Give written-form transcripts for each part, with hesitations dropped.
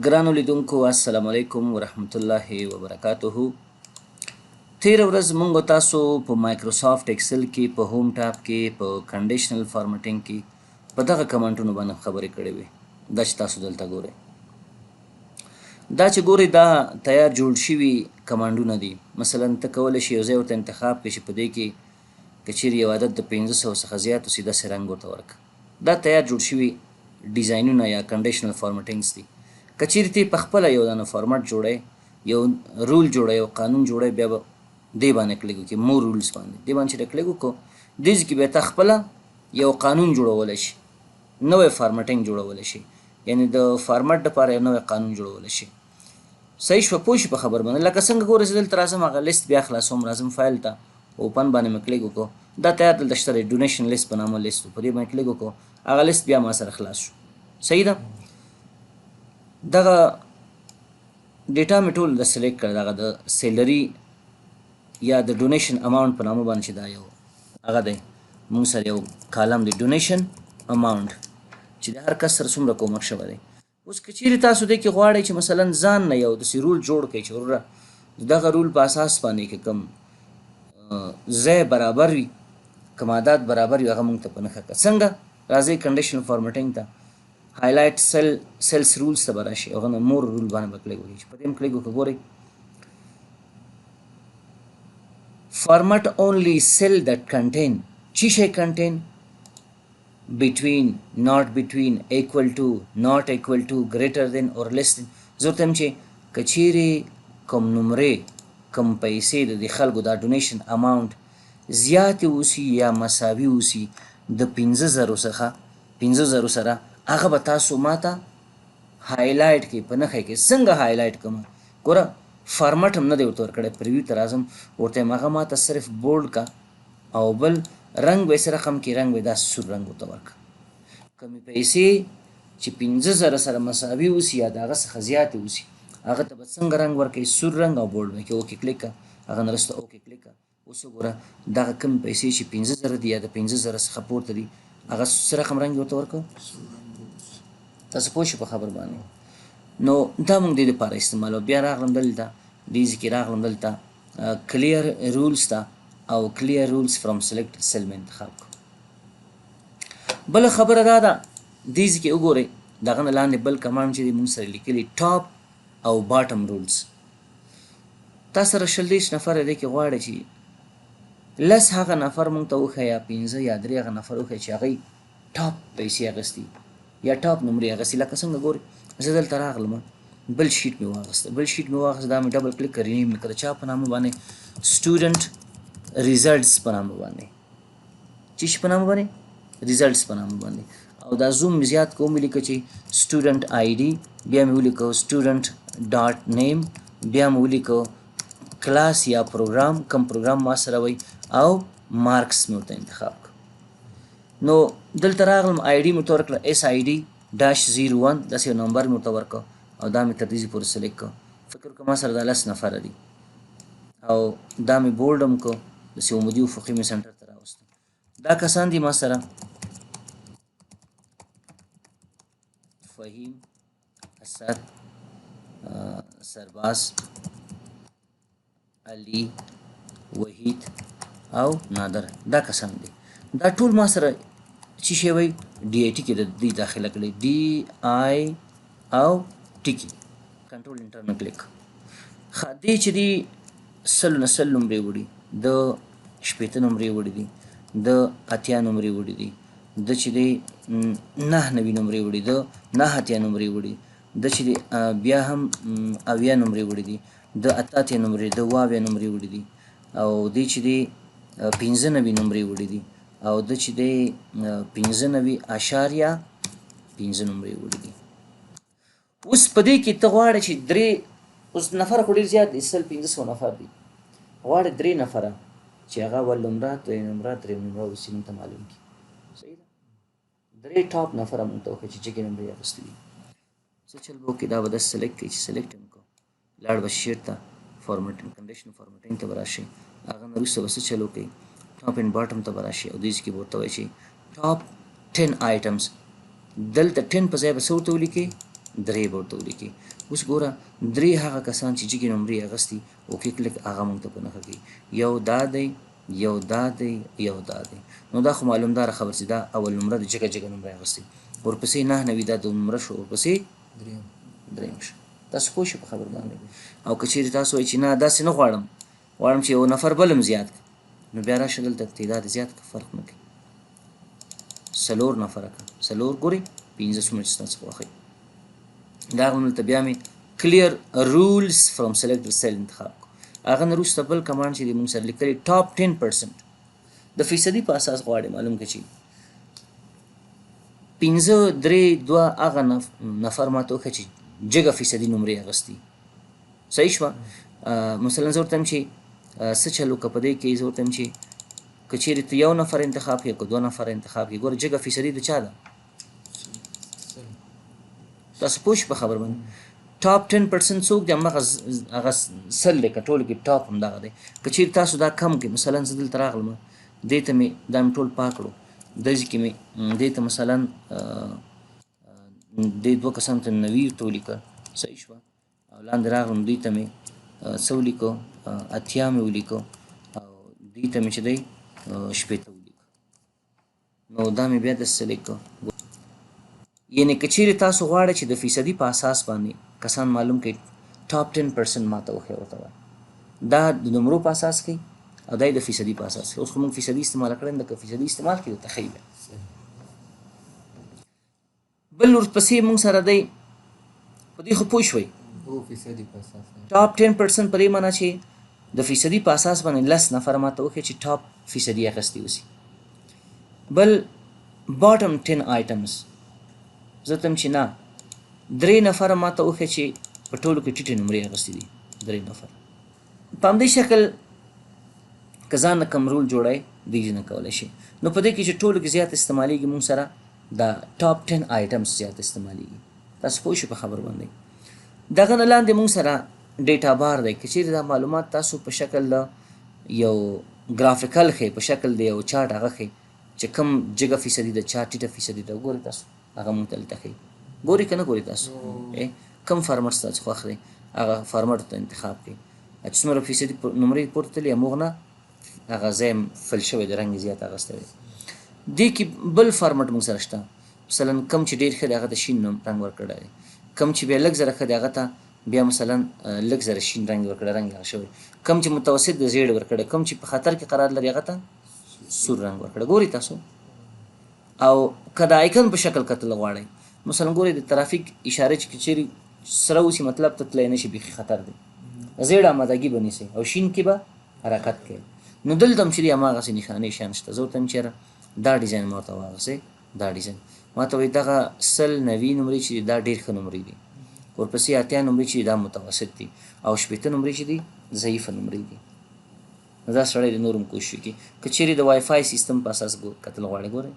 ګرانو لیدونکو السلام علیکم ورحمت الله وبرکاتہ. تیر ورځ مونږ تاسو په مایکروسافت ایکسل کې په هوم ټاب کې په کنډیشنل فارمټینګ کې په دغه کمنټونو باندې خبرې کړې وې. دا چې تاسو دلته ګورئ، دا چې ګورئ دا تیار جوړ شوي کمانډونه دي. مثلا ته کولی شي یو ځای ورته انتخاب کړې چې په دې کې که چیرې یو عدد د 500 څخه زیات وسي داسې رنګ ورته ورکړه. دا تیار جوړ شوي ډیزاینونه یا کنډیشنل فارمټینګز دي. که چیرې ته په خپله یو دانه فارمټ جوړی، یو رول جوړی، یو قانون جوړی، بیا به دې باندې کلیک وکړي، مور رولز باندې دې باندې چې کلیک وکړو دې ځای کې بیا ته خپله یو قانون جوړولی شي، نوی فارمټینګ جوړولی شي، یعنې د فارمټ دپاره یو نوی قانون جوړولی شي. صحیح شوه؟ پوه شي په خبر باندې. لکه څنګه ګورئ زه دلته راځم، هغه لیست بیا خلاصوم، راځم فایل ته، اوپن باندې مې کلیک وکړو، دا تیار دلته شته دی، ډونیشن لیست په نامه لیست و، په دې باندې کلیک وکړو، هغه لیست بیا ما سره خلاص شو. صحیح ده؟ دغه ډیټا مې ټول د سلیکټ کړه، دغه د سیلري یا د ډونیشن اماونټ په نامه باندې چې دا یو هغه دی، مونږ سره یو کالم دی ډونیشن اماونټ چې د هر کس سره څومره کومک شوی دی. اوس که چیرې تاسو دې کې غواړئ چې مثلا ځان نه یو داسې رول جوړ کړئ چې وروره دغه رول په اساس باندې کې کوم ځای برابر وي، کوم عدد برابر وي، هغه مونږ ته په نښه کړه. څنګه؟ راځئ کنډیشنل فارمټینګ ته، هایلایټ سیلز رولز ته به راشي، هغه نه مور رول باندې به کلیک وکړئ. چې په دې هم کلیک وکړو، ګورئ فارمټ اونلی سیل دیټ کنټین، چی شی کنټین؟ between, not between, equal to, not equal to, greater than or less than. زه ورته یم چې که چیرې کوم نمرې کوم پیسې د دې خلکو دا ډونیشن اماونټ زیاتې اوسي یا مساوي اوسي د 5,000 څخه 5,000 سره، هغه به تاسو ماته هایلایټ کړئ، په نښه کې. څنګه هایلایټ کړم؟ ګوره فارمټ هم نه دی ورته ورکړی، پریویو ته راځم، ورته یم هغه ماته صرف بولډ کا او بل رنګ به یې سره رقم کې رنګ به یې داسې سور رنګ ورته ورکړه. کمې پیسې چې 5,000 سره مساوي اوسي یا د هغه څخه زیاتې اوسي، هغه ته به څنګه رنګ ورکوئ؟ سور رنګ او بولډ به کې اوکې کلیک کړه، هغه نه وروسته اوکې کلیک کړه. اوس وګوره دغه کمې پیسې چې 5,000 دي یا د 5,000 څخه پورته دي، هغه څه رقم رنګ ورته ورکړو؟ تاسو پوه شئ په خبر باندې. نو دا مونږ دې دپاره استعمالوو. بیا راغلم دلته دې ځای کې راغلم دلته کلیر رولز ته او کلیر رولز فرام سلیکټ سیل مې انتخاب کړو. بله خبره دا ده، دې ځای کې وګورئ دغه نه لاندې بل کمانډ چې دی مونږ سره لیکلي ټاپ او باټم رولز. تا سره 40 نفره دی کې غواړئ چې لس هغه نفر مونږ ته وښیه یا 15 یا 3 هغه نفر وښیه چې هغوی ټاپ پیسې اخیستي یا ټاپ نمرې اخیستي. لکه څنګه ګورئ زه دلته راغلم، بل شیټ مې واخیسته، بل شیټ مې واخیسته، دا مې ډبل کلیک کړی، نیم مې کړه چا په نامه باندې؟ سټوډنټ ریزلټس په نامه باندې. چې شي په نامه باندې؟ ریزلټس په نامه باندې. او دا زوم مې زیات کوم مې لیکه چې سټوډنټ آی ډي، بیا مې ولیکو سټوډنټ ډاټ نیم، بیا مې ولیکو کلاس یا پروګرام، کم پروګرام ما سره وي، او مارکس مې ورته انتخاب کړ. نو دلته راغلم آی ډي مې ورته ورکړه SID-01، داسې یو نمبر مې ورته ورکړه او دا مې تر دې پورې سلیکټ کړه. فکر وکړه ما سره دا 10 نفره دي او دا مې بولډ هم کړه، داسې عمودي افقي مې سنټر ته راوستم. دا کسان دي ما سره فهیم، اسد، سرباز، علي، وحید او نادر، دا کسان دي. دا ټول ما سره چې شی وای DIT کې د دې داخله کړئ، DI او ټیکي، کنټرول انټر نه کلیک. دې چې دي 100 نمرې وړي، د 80 نمرې وړي دي، د 80 نمرې وړي دي، د چې دی 99 نمرې وړي، د 89 نمرې وړي، د چې دی بیا هم 80 نمرې وړي دي، د 88 نمرې، د 90 نمرې وړي دي، او دې چې دی 95 نمرې وړي دي، او د چې دی 95.5 نمرې وړي دي. اوس په دې کې ته غواړې چې درې، اوس نفر خو ډېر زیات دي، 1500 نفر دي، غواړې 3 نفره چې هغه اول نمره، دویم نمره، دریم نمره اوسي مونږ ته معلوم کړي. صحیح ده؟ 3 ټاپ نفره مونږ ته وښیي چې چېکې نمرې اخیستې دي. څه چل به وکړي؟ دا به داسې سلیکټ کړئ چې سلیکټ یې وکړو، لاړ به شیټ ته، فارمټینګ کنډیشن فارمټینګ ته به راشئ، هغه نه وروسته به څه چل وکړئ؟ ټاپ اینډ باټم ته به راشئ او دې ځای کې به ورته وایي چې ټاپ 10 آیټمز. دلته 10 په ځای به څه ورته ولیکئ؟ درې به ورته ولیکي. اوس ګوره درې هغه کسان چې جګې نمرې اخیستي اوکې کلیک هغه موږ ته په نښه کوي. یو دا دی، یو دا دی، یو دا دی. نو دا خو معلومداره خبر چې دا اول نمره د جګه جګه نمره اخیستي، ورپسې 9 دا دوه نمره شو، ورپسې دریم شو. تاسو پوه شئ په خبر باندې. او که چیرې تاسو وایئ چې نه داسې نه غواړم چې یو نفر بل هم زیات کړه، نو بیا راشه دلته تعداد زیات کړه، فرق نه کوي. 4 نفره کړه، 4 ګورئ 15 څومره چې تاسو خوښوئ. دا دلته بیا مې کلیر رولز فرام سلیکټډ سیل انتخاب کړو. هغه نه وروسته بل کمانډ چې دی موږ سره لیکلی ټاپ 10% د فیصدي په اساس غواړي معلوم کړي چې 15 هغه نفر ماته وښیه چې جګه فیصدي نمرې اخیستي. صحیح شوه. مثلا زه ورته یم چې څه چل وکړه په دې کې، زه ورته یم چې که چیرې ته یو نفر انتخاب کړې که 2 نفر انتخاب کړې، ګوره جګه فیصدي د چا ده؟ تاسو پوه شئ په خبر باندې. ټاپ 10% څوک دی؟ همغه 100 دی، که ټولو کې ټاپ همدغه دی. که چیرې تاسو دا کم کړئ، مثلا زه دلته راغلم دې ته مې دا مې ټول پاک کړو، داسې کې مې دې ته مثلا دې 2 کسانو ته 90 ورته ولیکه. صحیح شوه. او لاندې راغلم دوی ته مې څه ولیکو 80 مې ولیکو، او دوی ته مې چې دی 80 ولیکو. نو دا مې بیا داسې لیکو. یعنې که چیرې تاسو غواړئ چې د فیصدي په اساس باندې کسان معلوم کړئ، ټاپ 10% ماته وښیه ورته وایه. دا د نمرو په اساس کوي او دا یې د فیصدي په اساس کوي. اوس خو موږ فیصدي استعمال کړی نو که فیصدي استعمال کړي درته ښیي. بل ورپسې موږ سره دی په دې خو پوه شوئ ټاپ 10% په دې معنا چې د فیصدي په اساس باندې 10 نفر ماته وښیه چې ټاپ فیصدي اخیستي اوسي. بل باټم 10 آیټمز زه ته چې نه 3 نفر ماته وښیه چې په ټولو کې ټیټې نمرې اخیستي دي 3 نفر. په همدې شکل که ځان نه کم رول جوړی دیږي نه کولی شي. نو په دې کې چې ټولو کې زیات استعمالیږي موږ سره دا ټاپ 10 آیټمز زیات استعمالیږي. تاسو پوه شئ په خبر باندې. دغه نه لاندې موږ سره ډیټا بار دی. که چیرې دا معلومات تاسو په شکل د یو ګرافیکل ښیي، په شکل د یو چارټ هغه ښیي چې کم جګه فیصدي ده، چا ټیټه فیصدي ده، ګورئ تاسو هغه موږ ته دلته ښیي. ګورئ که نه ګورئ تاسو؟ کم فارمټ ستاسو خوښ دی هغه فارمټ ته انتخاب کړئ. چې څومره فیصدي نمرې پورته تللي هموغ نه هغه ځای فل شوی د رنګ یې زیات اخیستی دی. دې کې بل فارمټ موږ سره شته. مثلا کم چې ډېر ښه دی هغه ته شین رنګ ورکړی دی، کم چې بیا لږ زره ښه دی هغه ته بیا مثلا لږ زره شین رنګ ورکړی، رنګ هغه شوی. کم چې متوسط د زیړ ورکړی، کم چې په خطر کې قرار لري هغه ته سور رنګ ورکړی. ګورئ تاسو. او که د آیکن په شکل کتل غواړئ، مثلا ګورئ د ترافیک اشاره چې چیرې سره اوسي مطلب ته تللی نه شي، بیخي خطر دی، زیړ آمادګي به نیسئ او شین کې به حرکت کوي. نو دلته هم چې دی هماغسې نښانې شیان شته. زه ورته یم چېرې دا ډیزاین ما ورته واخیستئ، دا ډیزاین ما ته وایي دغه 100 90 نمرې چې دي دا ډېر ښه نمرې دي، ورپسې 80 نمرې چې دي دا متوسط دي، او 80 نمرې چې دي ضعیفه نمرې دي. نو دا سړی د نور هم کوشش وکړي. که چیرې د وای فای سیستم په اساس کتل غواړئ، ګورئ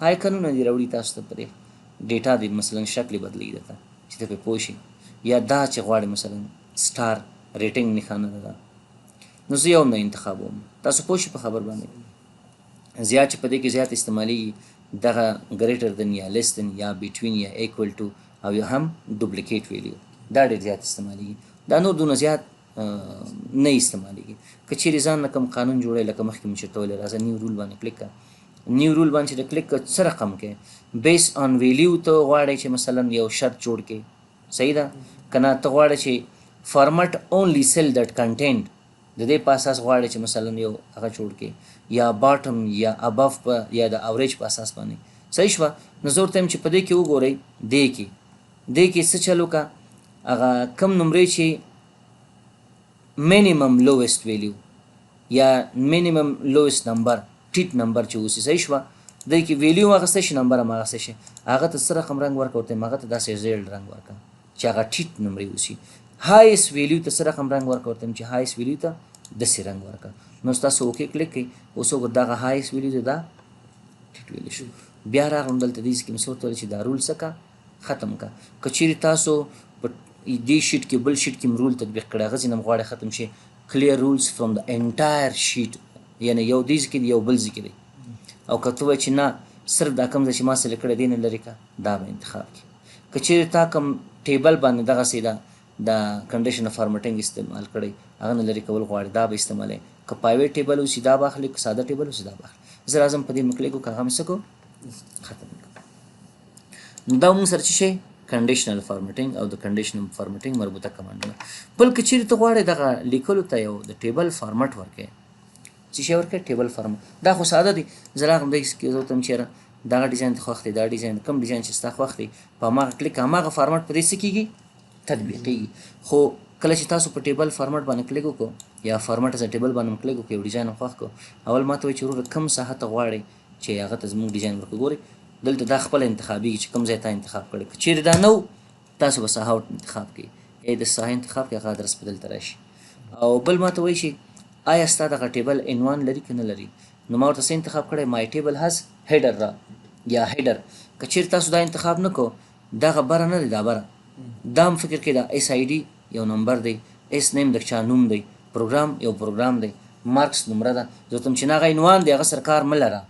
آیکنونه دي راوړي تاسو ته په دې ډیټا دی، مثلا شکل بدلېږي درته چې ته پرې پوه شئ. یا دا چې غواړئ مثلا سټار ریټینګ نښانه ده، نو زه یو نه انتخابوم. تاسو پوه شئ په خبر باندې. زیات چې په دې کې زیات استعمالیږي دغه ګریټر دن یا لیس دن یا بیټوین یا ایکول ټو او یا هم ډوپلیکیټ ویلیو، دا ډېر زیات استعمالیږي. دا نور دونه زیات نه استعمالیږي. که چیرې ځان نه کوم قانون جوړوي لکه مخکې مې چېرته ویلې، راځه نیو رول باندې کلیک کړه. نیو رول باندې چې د کلیک کړه څه رقم کې بیس آن ویلیو ته غواړئ چې مثلا یو شرط جوړ کړي، صحیح ده که نه؟ ته غواړئ چې فارمټ اونلی سیل دیټ کنټینټ د دې په اساس غواړئ چې مثلا یو هغه جوړ کړي، یا باټم یا ابف په یا د اوریج په اساس باندې. صحیح شوه. نو زه ورته یم چې په دې کې وګورئ دې کې څه چل وکړه، هغه کم نمرې چې minimum lowest value یا minimum lowest number ټیټ نمبر چې اوسي. صحیح شوه. دې کې ویلیو اخیستی شي، نمبر هم اخیستی شي، هغه ته څه رقم رنګ ورکړه، ورته هغه ته داسې زیړ رنګ ورکړه چې هغه ټیټ نمرې اوسي. هایست ویلیو ته څه رقم رنګ ورکړه، ورته چې هایست ویلیو ته داسې رنګ ورکړه. نو تاسو اوکې کلیک کړئ. اوس وګورئ دغه هایست ویلیو دی دا ټیټ ویلیو شو. بیا راغلم دلته دې کې مې څه ورته ویل چې دا رول څه کا ختم کا. که چیرې تاسو په دې شیټ کې بل شیټ کې رول تطبیق کړی، هغه ځینې غواړئ ختم شي، clear rules from the entire sheet، یعنی یو دې ځای کې دی یو بل ځای کې دی. او که ته وایې چې نه صرف دا کوم ځای چې ما سلیکټ کړی دی نه لرې که، دا به انتخاب کړي. که چیرې تا کوم ټیبل باندې دغسې د کنډیشن اف فارمټینګ استعمال کړی هغه نه لرې کول غواړي دا به استعمالوي که پایویټ ټیبل اوسي دا به اخلي که ساده ټیبل اوسي دا به اخلي زه راځم په دې مې کلیک وکړو هغه مې څه کړو ختم کړو نو دا مونږ سره څه شی کنډیشنل فارمټینګ او د کنډیشنل فارمټینګ مربوطه کمانډونه بل که چیرې ته غواړې دغه لیکلو ته یو د ټیبل فارمټ ورکړې څه شی ورکړې ټیبل فارمټ دا خو ساده دی زه راغلم داسې کې زه ورته وایم چېرې دغه ډیزاین ته خوښ دی دا ډیزاین کوم ډیزاین چې ستا خوښ دی په هماغه کلیک هماغه فارمټ په دې څه کېږي تطبیقېږي خو کله چې تاسو په ټیبل فارمټ باندې کلیک وکړو یا فارمټ از ټیبل باندې کلیک وکړو یو ډیزاین خوښ کړو اول ما ته وایي چې وروره کوم ساحه ته غواړئ چې هغه ته زموږ ډیزاین ورکړو ګورئ دلته دا خپله انتخابېږي چې کوم ځای تا انتخاب کړی که چیرې دا نه و تاسو به ساحه انتخاب کړئ یا د ساحه انتخاب کړئ هغه ادرس به دلته راشي او بل ما ته وایي چې آیا ستا دغه ټیبل عنوان لري که نه لري نو ما ورته څه انتخاب کړی مای ټیبل هز هیډر را یا هیډر که چیرې تاسو دا انتخاب نه کو دغه بره نه دی دا بره دا هم فکر کې دا اس آی ډي یو نمبر دی اس نیم د چا نوم دی پروګرام یو پروګرام دی مارکس نمره ده زه ورته چې نه هغه عنوان دی هغه سرکار مه لره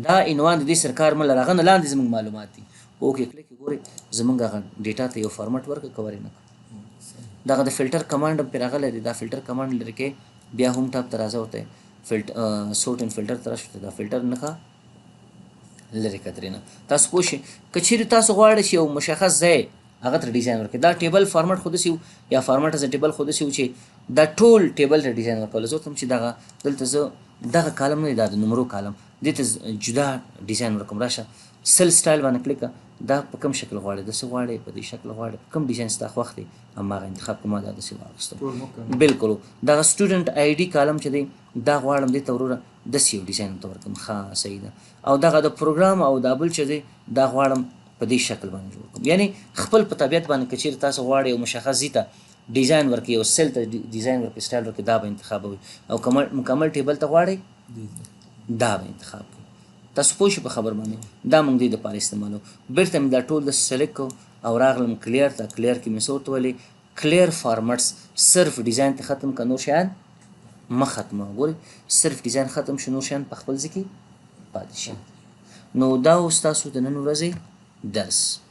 دا عنوان د دې سرکار مه لره هغه نه لاندې زموږ معلومات دي اوکې کلیک ګورئ زموږ هغه ډیټا ته یو فارمټ ورکړه کور یې نه کړه دغه د فلټر کمانډ هم پرې راغلی دی دا فلټر کمانډ لرې کې بیا هم ټاپ ته راځه ورته سورټ ان فلټر ته راشه دا فلټر نه ښه لرې کړه ترېنه تاسو پوه شئ که چیرې تاسو غواړئ چې یو مشخص ځای هغه ته ډیزاین ورکړئ دا ټیبل فارمټ خو داسې یا فارمټ از ټیبل خو داسې و چې دا ټول ټیبل ته ډیزاین ورکول زه ورته چې دغه دلته زه دغه کالم نه دی دا د نمرو کالم دې ته جدا ډیزاین ورکوم راشه سل سټایل باندې کلیک دا په کوم شکل غواړې د څه غواړې په دې شکل غواړې کوم ډیزاین ستا خوښ دی هماغه انتخاب کوم دا داسې واخیستم بالکل دغه سټوډنټ آی ډي کالم چې دی دا غواړم دې ته وروره داسې یو ډیزاین ورته ورکړم ښه صحیح ده او دغه د پروګرام او دا بل چې دی دا غواړم په دې شکل باندې جوړ کړم یعنی خپل په طبیعت باندې که چیرې تاسو غواړئ یو مشخص ځای ته ډیزاین ورکړئ یو سیل ته ډیزاین ورکړئ سټایل ورکړئ دا به انتخابوئ او مکمل ټیبل ته غواړئ دا به انتخاب کړئ تاسو پوه شئ په خبر باندې دا موږ دې دپاره استعمالو بېرته مې دا ټول داسې سلیکټ کړو او راغلم کلیر ته کلیر کې مې څه ورته ویلې کلیر فارمټس صرف ډیزاین ته ختم که نور شیان مه ختمه ګورئ صرف ډیزاین ختم شو نور شیان په خپل ځای کې پاتې شي نو دا اوس تاسو د نن ورځې درس